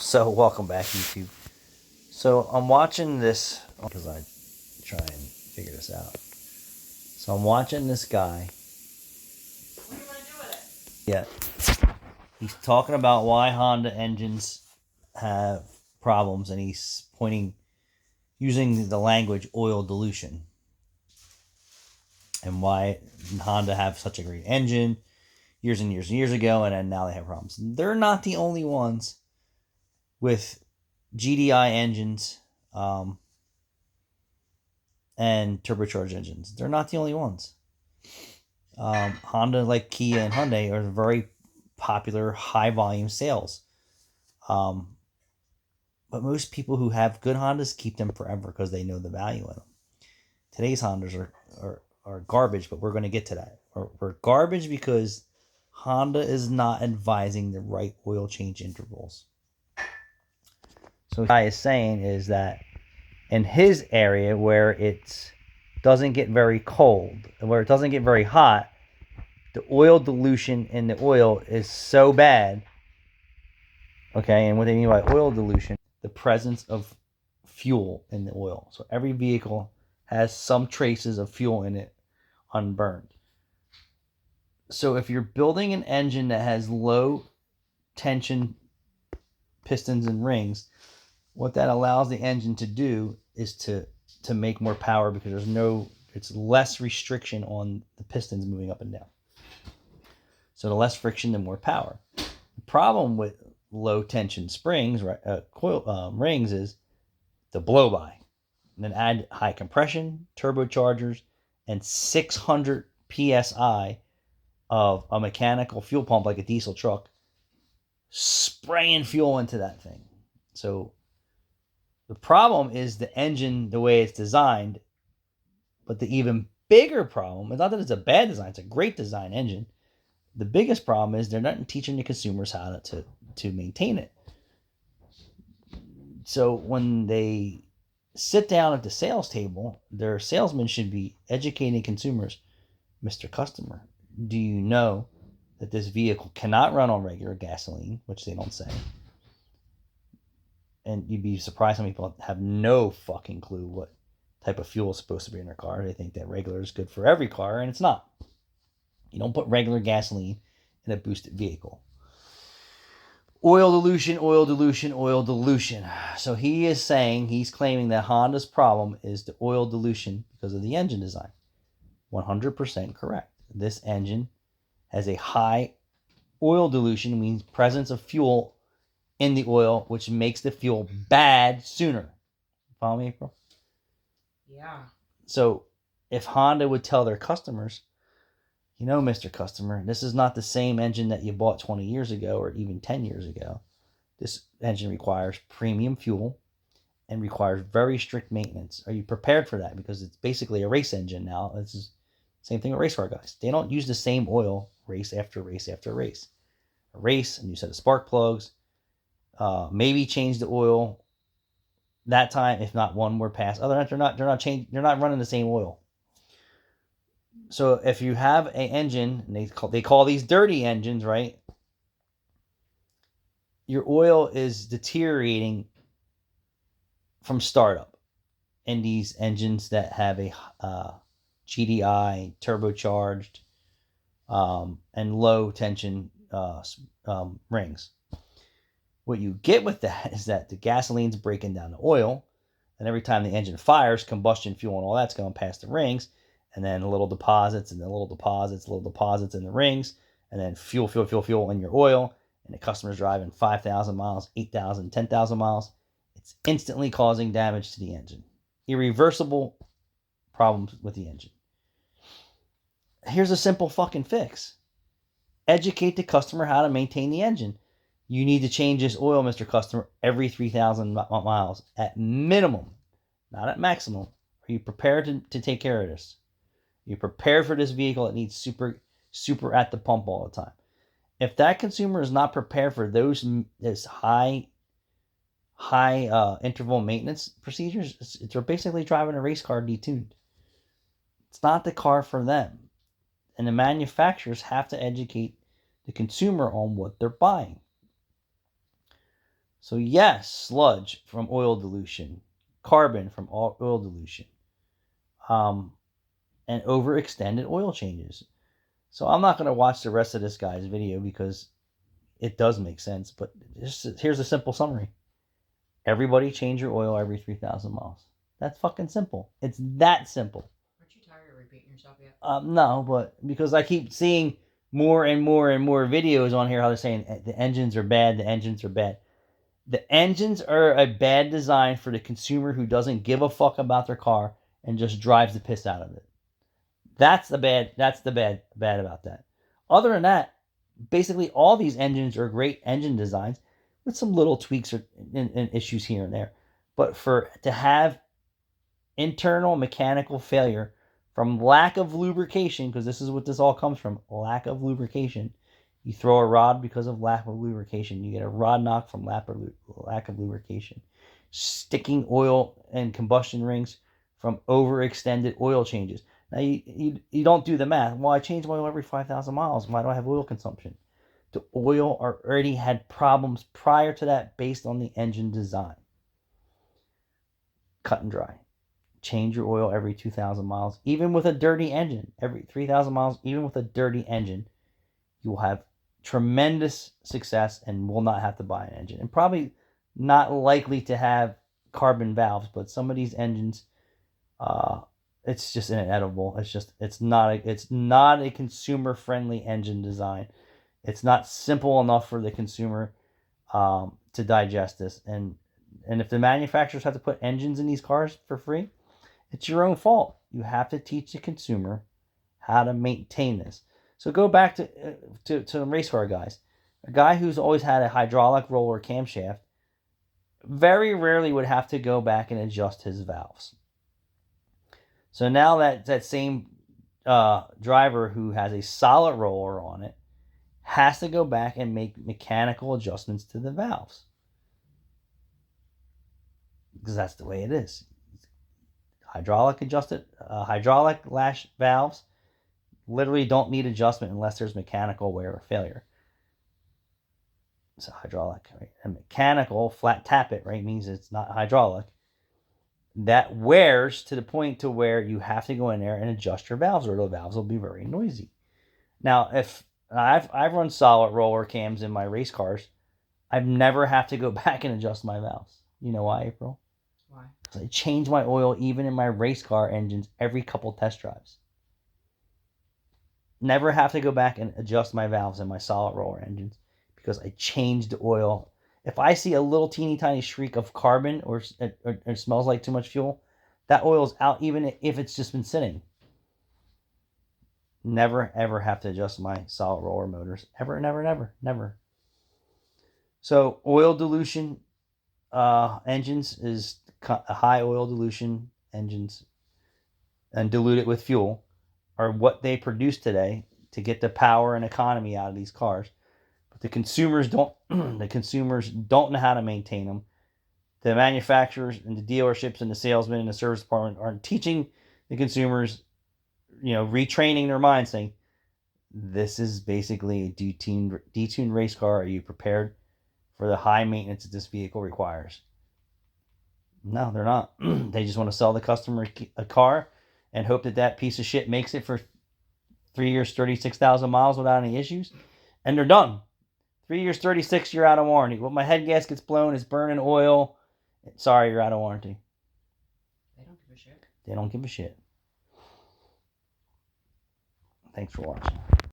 So welcome back, YouTube. So I'm watching this because I try and figure this out. So I'm watching this guy. What do you want to do with Yeah, he's talking about why Honda engines have problems, and he's using the language oil dilution, and why Honda have such a great engine years and years and years ago, and then now they have problems. They're not the only ones with GDI engines. And turbocharged engines. They're not the only ones. Honda, like Kia and Hyundai, are very popular high volume sales. Um, but most people who have good Hondas keep them forever because they know the value in them. Today's Hondas are garbage, but we're going to get to that. We're garbage because Honda is not advising the right oil change intervals. So what I is saying is that in his area where it doesn't get very cold, where it doesn't get very hot, the oil dilution in the oil is so bad. Okay, and what they mean by oil dilution, the presence of fuel in the oil. So every vehicle has some traces of fuel in it unburned. So if you're building an engine that has low tension pistons and rings, what that allows the engine to do is to make more power because it's less restriction on the pistons moving up and down. So the less friction, the more power. The problem with low tension springs, rings, is the blow by. And then add high compression, turbochargers, and 600 psi of a mechanical fuel pump like a diesel truck spraying fuel into that thing. So the problem is the engine, the way it's designed. But the even bigger problem is not that it's a bad design, it's a great design engine. The biggest problem is they're not teaching the consumers how to maintain it. So when they sit down at the sales table, their salesman should be educating consumers. Mr. Customer, do you know that this vehicle cannot run on regular gasoline, which they don't say? And you'd be surprised how many people have no fucking clue what type of fuel is supposed to be in their car. They think that regular is good for every car, and it's not. You don't put regular gasoline in a boosted vehicle. Oil dilution, oil dilution, oil dilution. So he's claiming that Honda's problem is the oil dilution because of the engine design. 100% correct. This engine has a high oil dilution, means presence of fuel in the oil, which makes the fuel bad sooner. Follow me, April? Yeah. So if Honda would tell their customers, you know, Mr. Customer, this is not the same engine that you bought 20 years ago or even 10 years ago. This engine requires premium fuel and requires very strict maintenance. Are you prepared for that? Because it's basically a race engine now. This is the same thing with race car guys. They don't use the same oil race after race after race. A race, a new set of spark plugs, maybe change the oil that time, if not one more pass. Other than that, they're not running the same oil. So if you have an engine, and they call these dirty engines, right? Your oil is deteriorating from startup in these engines that have a GDI, turbocharged, and low tension rings. What you get with that is that the gasoline's breaking down the oil, and every time the engine fires, combustion fuel and all that's going past the rings, and then little deposits and then little deposits in the rings, and then fuel in your oil, and the customer's driving 5,000 miles, 8,000, 10,000 miles. It's instantly causing damage to the engine. Irreversible problems with the engine. Here's a simple fucking fix. Educate the customer how to maintain the engine. You need to change this oil, Mr. Customer, every 3,000 miles at minimum, not at maximum. Are you prepared to take care of this? Are you prepared for this vehicle that needs super at the pump all the time? If that consumer is not prepared for this high interval maintenance procedures, they're basically driving a race car detuned. It's not the car for them. And the manufacturers have to educate the consumer on what they're buying. So yes, sludge from oil dilution, carbon from oil dilution, and overextended oil changes. So I'm not going to watch the rest of this guy's video because it does make sense, but here's a simple summary. Everybody change your oil every 3,000 miles. That's fucking simple. It's that simple. Aren't you tired of repeating yourself yet? No, but because I keep seeing more and more and more videos on here how they're saying the engines are bad, the engines are bad. The engines are a bad design for the consumer who doesn't give a fuck about their car and just drives the piss out of it. That's the bad about that. Other than that, basically all these engines are great engine designs with some little tweaks and issues here and there. But to have internal mechanical failure from lack of lubrication, because this is what this all comes from, lack of lubrication. You throw a rod because of lack of lubrication. You get a rod knock from lack of lubrication. Sticking oil and combustion rings from overextended oil changes. Now, you don't do the math. Well, I change my oil every 5,000 miles. Why do I have oil consumption? The oil already had problems prior to that based on the engine design. Cut and dry. Change your oil every 2,000 miles, even with a dirty engine. Every 3,000 miles, even with a dirty engine, you will have tremendous success and will not have to buy an engine. And probably not likely to have carbon valves, but some of these engines, it's just inedible. It's not a consumer friendly engine design. It's not simple enough for the consumer to digest this. And if the manufacturers have to put engines in these cars for free, it's your own fault. You have to teach the consumer how to maintain this. So go back to race car guys. A guy who's always had a hydraulic roller camshaft very rarely would have to go back and adjust his valves. So now that same driver who has a solid roller on it has to go back and make mechanical adjustments to the valves. Because that's the way it is. Hydraulic lash valves literally don't need adjustment unless there's mechanical wear or failure. So hydraulic, right? A mechanical flat tappet, right, means it's not hydraulic. That wears to the point to where you have to go in there and adjust your valves, or the valves will be very noisy. Now, if I've run solid roller cams in my race cars, I've never have to go back and adjust my valves. You know why, April? Why? Because I change my oil even in my race car engines every couple test drives. Never have to go back and adjust my valves in my solid roller engines because I changed the oil. If I see a little teeny tiny shriek of carbon or it smells like too much fuel, that oil's out even if it's just been sitting. Never ever have to adjust my solid roller motors. Ever, never. So oil dilution engines is high oil dilution engines and dilute it with fuel are what they produce today to get the power and economy out of these cars. But the consumers don't know how to maintain them. The manufacturers and the dealerships and the salesmen and the service department aren't teaching the consumers, retraining their mind, saying, this is basically a detuned race car. Are you prepared for the high maintenance that this vehicle requires? No, they're not. They just want to sell the customer a car and hope that piece of shit makes it for 3 years, 36,000 miles without any issues. And they're done. 3 years, 36, you're out of warranty. Well, my head gasket's blown, it's burning oil. Sorry, you're out of warranty. They don't give a shit. They don't give a shit. Thanks for watching.